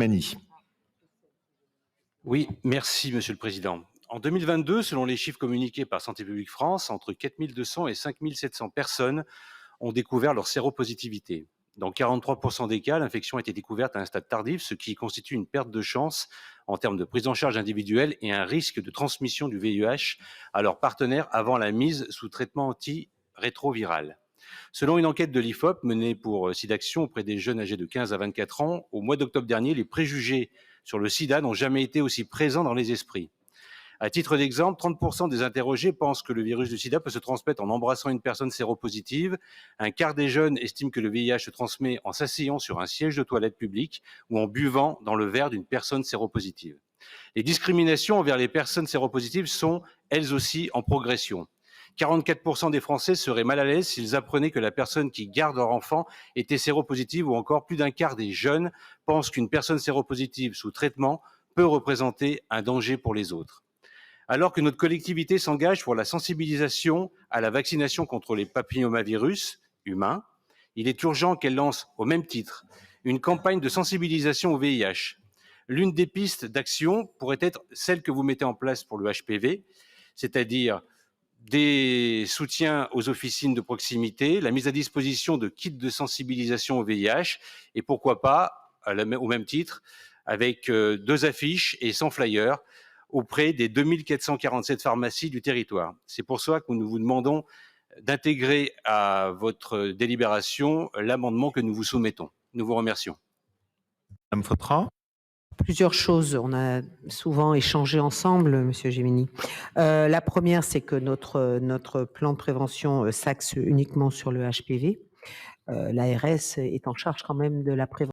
Mani. Oui, merci Monsieur le Président. En 2022, selon les chiffres communiqués par Santé publique France, entre 4200 et 5700 personnes ont découvert leur séropositivité. Dans 43% des cas, l'infection a été découverte à un stade tardif, ce qui constitue une perte de chance en termes de prise en charge individuelle et un risque de transmission du VIH à leurs partenaires avant la mise sous traitement antirétroviral. Selon une enquête de l'IFOP menée pour SIDAction auprès des jeunes âgés de 15 à 24 ans, au mois d'octobre dernier, les préjugés sur le sida n'ont jamais été aussi présents dans les esprits. À titre d'exemple, 30% des interrogés pensent que le virus du sida peut se transmettre en embrassant une personne séropositive. Un quart des jeunes estiment que le VIH se transmet en s'asseyant sur un siège de toilette public ou en buvant dans le verre d'une personne séropositive. Les discriminations envers les personnes séropositives sont, elles aussi, en progression. 44% des Français seraient mal à l'aise s'ils apprenaient que la personne qui garde leur enfant était séropositive, ou encore plus d'un quart des jeunes pensent qu'une personne séropositive sous traitement peut représenter un danger pour les autres. Alors que notre collectivité s'engage pour la sensibilisation à la vaccination contre les papillomavirus humains, il est urgent qu'elle lance, au même titre, une campagne de sensibilisation au VIH. L'une des pistes d'action pourrait être celle que vous mettez en place pour le HPV, c'est-à-dire des soutiens aux officines de proximité, la mise à disposition de kits de sensibilisation au VIH et pourquoi pas, au même titre, avec 2 affiches et 100 flyers auprès des 2447 pharmacies du territoire. C'est pour ça que nous vous demandons d'intégrer à votre délibération l'amendement que nous vous soumettons. Nous vous remercions. Madame Vautrin. Plusieurs choses. On a souvent échangé ensemble, Monsieur Gémini. La première, c'est que notre plan de prévention s'axe uniquement sur le HPV. L'ARS est en charge quand même de la prévention